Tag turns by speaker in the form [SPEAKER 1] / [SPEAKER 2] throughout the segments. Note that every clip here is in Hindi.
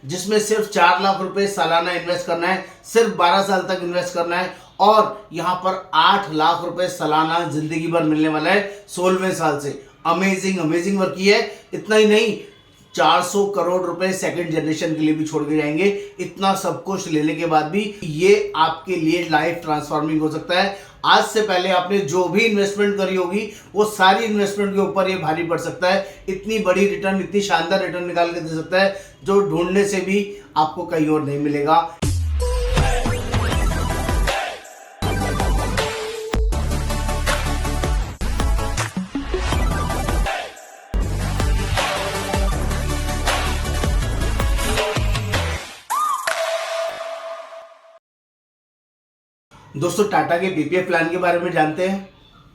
[SPEAKER 1] जिसमें सिर्फ 4 लाख रुपए सालाना इन्वेस्ट करना है, सिर्फ 12 साल तक इन्वेस्ट करना है और यहाँ पर 8 लाख रुपए सालाना जिंदगी भर मिलने वाला है 16वें साल से। अमेजिंग अमेजिंग वर्क की है। इतना ही नहीं, 400 करोड़ रुपए सेकंड जनरेशन के लिए भी छोड़ के जाएंगे। इतना सब कुछ लेने के बाद भी ये आपके लिए लाइफ ट्रांसफॉर्मिंग हो सकता है। आज से पहले आपने जो भी इन्वेस्टमेंट करी होगी वो सारी इन्वेस्टमेंट के ऊपर ये भारी पड़ सकता है। इतनी बड़ी रिटर्न, इतनी शानदार रिटर्न निकाल के दे सकता है जो ढूंढने से भी आपको कहीं और नहीं मिलेगा। दोस्तों, टाटा के पीपीएफ प्लान के बारे में जानते हैं?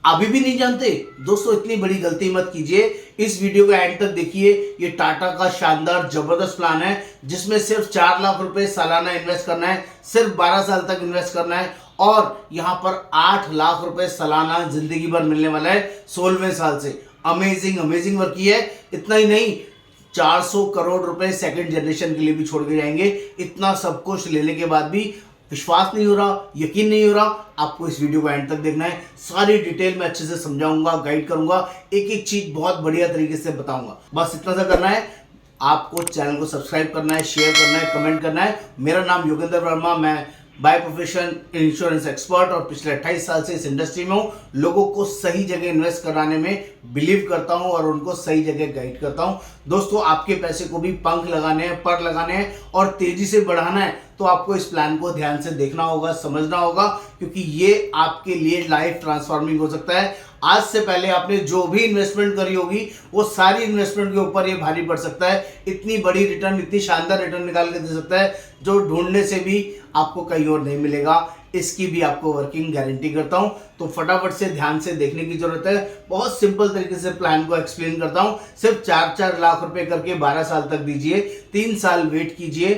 [SPEAKER 1] अभी भी नहीं जानते? दोस्तों, इतनी बड़ी गलती मत कीजिए। इस वीडियो को एंड तक देखिए। ये टाटा का शानदार जबरदस्त प्लान है जिसमें सिर्फ 4 लाख रुपए सालाना इन्वेस्ट करना है, सिर्फ 12 साल तक इन्वेस्ट करना है और यहाँ पर 8 लाख रुपए सालाना जिंदगी भर मिलने वाला है 16वें साल से। अमेजिंग अमेजिंग वर्क की है। इतना ही नहीं, 400 करोड़ रुपए सेकंड जनरेशन के लिए भी छोड़ के जाएंगे। इतना सब कुछ लेने के बाद भी विश्वास नहीं हो रहा, यकीन नहीं हो रहा? आपको इस वीडियो को एंड तक देखना है। सारी डिटेल में अच्छे से समझाऊंगा, गाइड करूंगा, एक एक चीज बहुत बढ़िया तरीके से बताऊंगा। बस इतना सा करना है, आपको चैनल को सब्सक्राइब करना है, शेयर करना है, कमेंट करना है। मेरा नाम योगेंद्र वर्मा, मैं बाय प्रोफेशन इंश्योरेंस एक्सपर्ट और पिछले 28 साल से इस इंडस्ट्री में हूँ। लोगों को सही जगह इन्वेस्ट कराने में बिलीव करता हूँ और उनको सही जगह गाइड करता हूँ। दोस्तों, आपके पैसे को भी पंख लगाने हैं, पर लगाने हैं और तेजी से बढ़ाना है तो आपको इस प्लान को ध्यान से देखना होगा, समझना होगा, क्योंकि ये आपके लिए लाइफ ट्रांसफॉर्मिंग हो सकता है। आज से पहले आपने जो भी इन्वेस्टमेंट करी होगी वो सारी इन्वेस्टमेंट के ऊपर ये भारी पड़ सकता है। इतनी बड़ी रिटर्न, इतनी शानदार रिटर्न निकाल के दे सकता है जो ढूंढने से भी आपको कहीं और नहीं मिलेगा। इसकी भी आपको वर्किंग गारंटी करता हूं। तो फटाफट से ध्यान से देखने की जरूरत है। बहुत सिंपल तरीके से प्लान को एक्सप्लेन करता हूं। सिर्फ 4-4 लाख रुपए करके 12 साल तक दीजिए, 3 साल वेट कीजिए।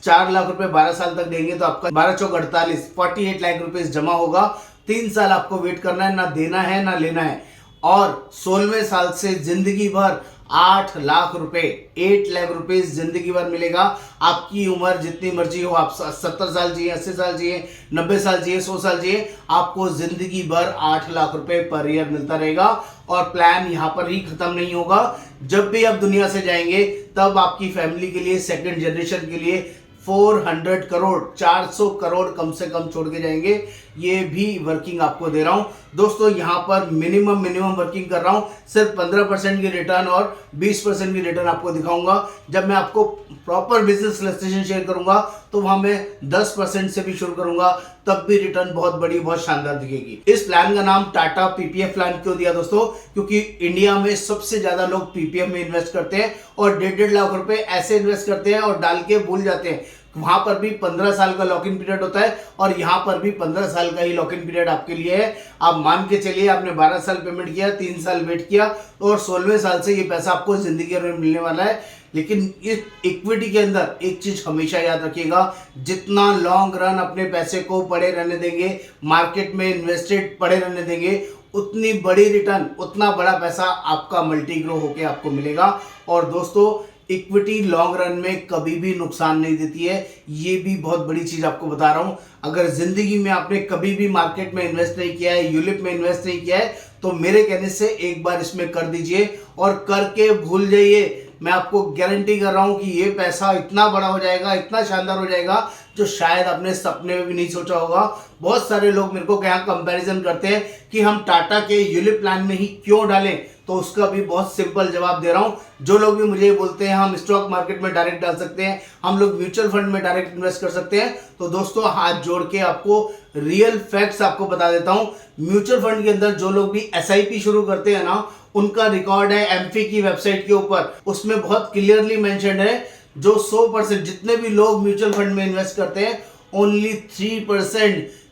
[SPEAKER 1] 4 लाख रुपए 12 साल तक देंगे तो आपका 12 चौक 48, 48 लाख रुपए जमा होगा। 3 साल आपको वेट करना है, ना देना है ना लेना है और 16वें साल से जिंदगी भर 8 लाख रुपए, 8 लाख रुपए जिंदगी भर मिलेगा। आपकी उम्र जितनी मर्जी हो, आप 70 साल जिए, 80 साल जिए, 90 साल जिए, 100 साल जिए, आपको जिंदगी भर 8 लाख रुपए पर ईयर मिलता रहेगा। और प्लान यहाँ पर ही खत्म नहीं होगा। जब भी आप दुनिया से जाएंगे तब आपकी फैमिली के लिए, सेकंड जनरेशन के लिए 400 करोड़, 400 करोड़ कम से कम छोड़ के जाएंगे। ये भी वर्किंग आपको दे रहा हूं। दोस्तों, यहां पर मिनिमम वर्किंग कर रहा हूं। सिर्फ 15% की रिटर्न और 20% की रिटर्न आपको दिखाऊंगा। जब मैं आपको प्रॉपर बिजनेस इलस्ट्रेशन शेयर करूंगा तो वहां मैं 10% से भी शुरू करूंगा, तब भी रिटर्न बहुत बड़ी, बहुत शानदार दिखेगी। इस प्लान का नाम टाटा पीपीएफ प्लान क्यों दिया दोस्तों? क्योंकि इंडिया में सबसे ज्यादा लोग पीपीएफ में इन्वेस्ट करते हैं और 1.5 लाख रुपए ऐसे इन्वेस्ट करते हैं और डाल के भूल जाते हैं। वहां पर भी 15 साल का लॉक इन पीरियड होता है और यहां पर भी 15 साल का ही लॉक इन पीरियड आपके लिए है। आप मान के चलिए, आपने 12 साल पेमेंट किया, 3 साल वेट किया और 16वें साल से ये पैसा आपको जिंदगी में मिलने वाला है। लेकिन इस इक्विटी के अंदर एक चीज हमेशा याद रखिएगा, जितना लॉन्ग रन अपने पैसे को पड़े रहने देंगे, मार्केट में इन्वेस्टेड पड़े रहने देंगे, उतनी बड़ी रिटर्न, उतना बड़ा पैसा आपका मल्टी ग्रो होके आपको मिलेगा। और दोस्तों, इक्विटी लॉन्ग रन में कभी भी नुकसान नहीं देती है। ये भी बहुत बड़ी चीज आपको बता रहा हूं। अगर जिंदगी में आपने कभी भी मार्केट में इन्वेस्ट नहीं किया है, यूलिप में इन्वेस्ट नहीं किया है, तो मेरे कहने से एक बार इसमें कर दीजिए और करके भूल जाइए। मैं आपको गारंटी कर रहा हूं कि ये पैसा इतना बड़ा हो जाएगा, इतना शानदार हो जाएगा जो शायद आपने सपने में भी नहीं सोचा होगा। बहुत सारे लोग मेरे को क्या कंपैरिजन करते हैं कि हम टाटा के यूलिप प्लान में ही क्यों डालें, तो उसका भी बहुत सिंपल जवाब दे रहा हूं। जो लोग भी मुझे बोलते हैं हम स्टॉक मार्केट में डायरेक्ट डाल सकते हैं, हम लोग म्यूचुअल फंड में डायरेक्ट इन्वेस्ट कर सकते हैं, तो दोस्तों हाथ जोड़ के आपको रियल फैक्ट्स आपको बता देता हूं। म्यूचुअल फंड के अंदर जो लोग भी एसआईपी शुरू करते हैं ना, उनका रिकॉर्ड है एमफी की वेबसाइट के ऊपर। उसमें बहुत क्लियरली मेंशन्ड है, जो 100% जितने भी लोग म्यूचुअल फंड में इन्वेस्ट करते हैं, ओनली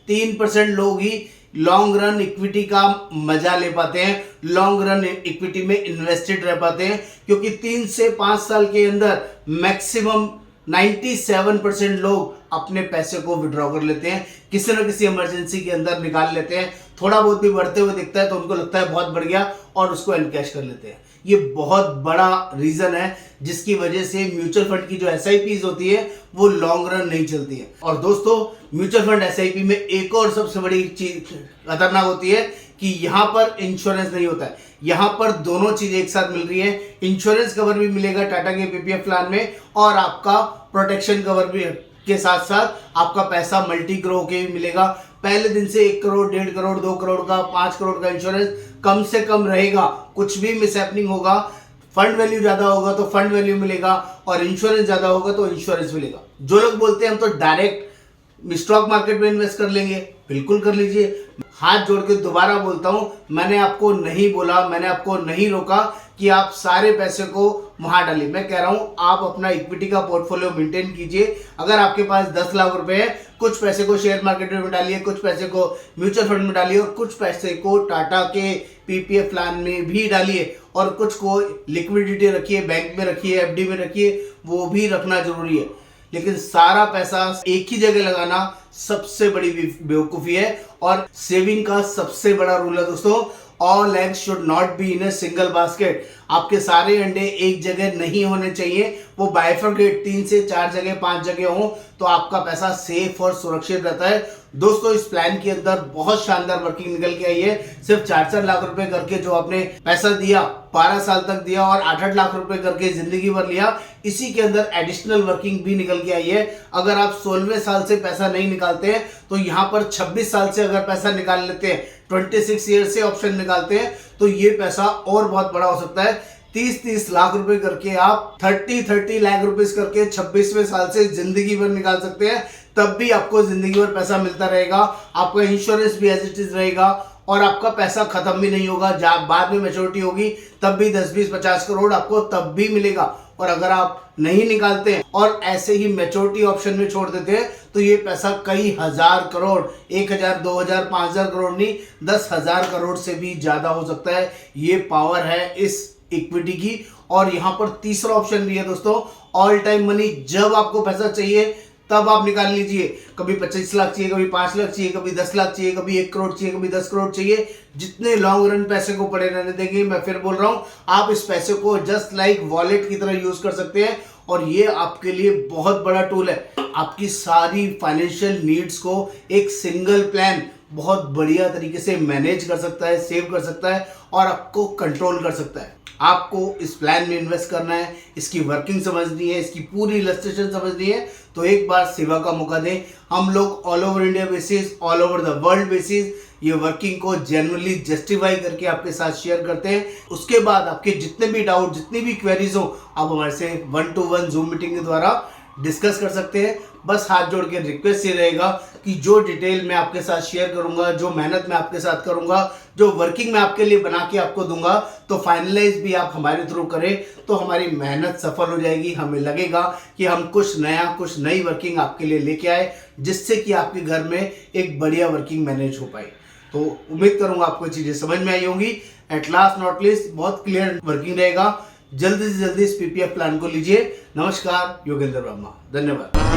[SPEAKER 1] 3% लोग ही लॉन्ग रन इक्विटी का मजा ले पाते हैं, लॉन्ग रन इक्विटी में इन्वेस्टेड रह पाते हैं। क्योंकि 3 से 5 साल के अंदर मैक्सिमम 97% लोग अपने पैसे को विड्रॉ कर लेते हैं, किसी न किसी इमरजेंसी के अंदर निकाल लेते हैं। थोड़ा बहुत भी बढ़ते हुए दिखता है तो उनको लगता है बहुत बढ़ गया और उसको एनकैश कर लेते हैं। ये बहुत बड़ा रीजन है जिसकी वजह से म्यूचुअल फंड की जो SIPs होती है वो लॉन्ग रन नहीं चलती है। और दोस्तों म्यूचुअल फंड SIP में एक और सबसे बड़ी चीज खतरनाक होती है कि यहाँ पर इंश्योरेंस नहीं होता है। यहाँ पर दोनों चीज एक साथ मिल रही है, इंश्योरेंस कवर भी मिलेगा टाटा के PPF प्लान में और आपका प्रोटेक्शन कवर भी के साथ साथ आपका पैसा मल्टी ग्रो होके भी मिलेगा। पहले दिन से 1 करोड़, 1.5 करोड़, 2 करोड़ का, 5 करोड़ का इंश्योरेंस कम से कम रहेगा। कुछ भी मिसहैपनिंग होगा, फंड वैल्यू ज्यादा होगा तो फंड वैल्यू मिलेगा और इंश्योरेंस ज्यादा होगा तो इंश्योरेंस मिलेगा। जो लोग बोलते हैं हम तो डायरेक्ट स्टॉक मार्केट में इन्वेस्ट कर लेंगे, बिल्कुल कर लीजिए। हाथ जोड़ के दोबारा बोलता हूं, मैंने आपको नहीं बोला, मैंने आपको नहीं रोका कि आप सारे पैसे को वहां डालिए। मैं कह रहा हूं आप अपना इक्विटी का पोर्टफोलियो मेंटेन कीजिए। अगर आपके पास 10 लाख रुपए है, कुछ पैसे को शेयर मार्केट में डालिए, कुछ पैसे को म्यूचुअल फंड में डालिए और कुछ पैसे को टाटा के PPF प्लान में भी डालिए और कुछ को लिक्विडिटी रखिए, बैंक में रखिए, FD में रखिए, वो भी रखना जरूरी है। लेकिन सारा पैसा एक ही जगह लगाना सबसे बड़ी बेवकूफी है। और सेविंग का सबसे बड़ा रूल है दोस्तों, all eggs should not be in a single basket. आपके सारे अंडे एक जगह नहीं होने चाहिए, वो बाइफरकेट 3 से 4 जगह, 5 जगह हो तो आपका पैसा सेफ और सुरक्षित रहता है। दोस्तों इस प्लान के अंदर बहुत शानदार वर्किंग निकल के आई है। सिर्फ 4-4 लाख रुपए करके जो आपने पैसा दिया, 12 साल तक दिया और 8-8 लाख रुपए करके जिंदगी भर लिया, इसी के अंदर एडिशनल वर्किंग भी निकल के आई है। अगर आप 16वें साल से पैसा नहीं निकालते हैं तो यहाँ पर 26 साल से अगर पैसा निकाल लेते हैं, 26 ईयर से ऑप्शन निकालते हैं तो ये पैसा और बहुत बड़ा हो सकता है। 30-30 लाख रुपए करके आप 30-30 लाख रुपए करके 26वें साल से जिंदगी भर निकाल सकते हैं। तब भी आपको जिंदगी भर पैसा मिलता रहेगा, आपका इंश्योरेंस भी एज इट इज रहेगा और आपका पैसा खत्म भी नहीं होगा। जब बाद में मैच्योरिटी होगी तब भी 10-20-50 करोड़ आपको तब भी मिलेगा। और अगर आप नहीं निकालते हैं और ऐसे ही मैच्योरिटी ऑप्शन में छोड़ देते हैं तो ये पैसा कई हजार करोड़, 1000, 2000, 5000 करोड़ नहीं, 10,000 करोड़ से भी ज्यादा हो सकता है। ये पावर है इस इक्विटी की। और यहाँ पर तीसरा ऑप्शन भी है दोस्तों, ऑल टाइम मनी। जब आपको पैसा चाहिए तब आप निकाल लीजिए। कभी 25 लाख चाहिए, कभी 5 लाख चाहिए, कभी 10 लाख चाहिए, कभी 1 करोड़ चाहिए, कभी 10 करोड़ चाहिए। जितने लॉन्ग रन पैसे को पड़े रहने देंगे, मैं फिर बोल रहा हूं, आप इस पैसे को जस्ट लाइक वॉलेट की तरह यूज कर सकते हैं और ये आपके लिए बहुत बड़ा टूल है। आपकी सारी फाइनेंशियल नीड्स को एक सिंगल प्लान बहुत बढ़िया तरीके से मैनेज कर सकता है, सेव कर सकता है और आपको कंट्रोल कर सकता है। आपको इस प्लान में इन्वेस्ट करना है, इसकी वर्किंग समझनी है, इसकी पूरी इलस्ट्रेशन समझनी है तो एक बार सेवा का मौका दें। हम लोग all over India basis, all over the world basis ये वर्किंग को जेन्युइनली जस्टिफाई करके आपके साथ शेयर करते हैं। उसके बाद आपके जितने भी डाउट, जितनी भी क्वेरीज हो, आप हमारे से 1-to-1 जूम मीटिंग के द्वारा डिस्कस कर सकते हैं। बस हाथ जोड़ के रिक्वेस्ट ये रहेगा कि जो डिटेल मैं आपके साथ शेयर करूंगा, जो मेहनत मैं आपके साथ करूंगा, जो वर्किंग मैं आपके लिए बना के आपको दूंगा, तो फाइनलाइज भी आप हमारे थ्रू करें तो हमारी मेहनत सफल हो जाएगी। हमें लगेगा कि हम कुछ नया, कुछ नई वर्किंग आपके लिए लेके आए जिससे कि आपके घर में एक बढ़िया वर्किंग मैनेज हो पाए। तो उम्मीद करूंगा आपको चीजें समझ में आई होंगी। एट लास्ट नॉट लीस्ट बहुत क्लियर वर्किंग रहेगा। जल्दी से जल्दी इस PPF प्लान को लीजिए। नमस्कार, योगेंद्र वर्मा, धन्यवाद।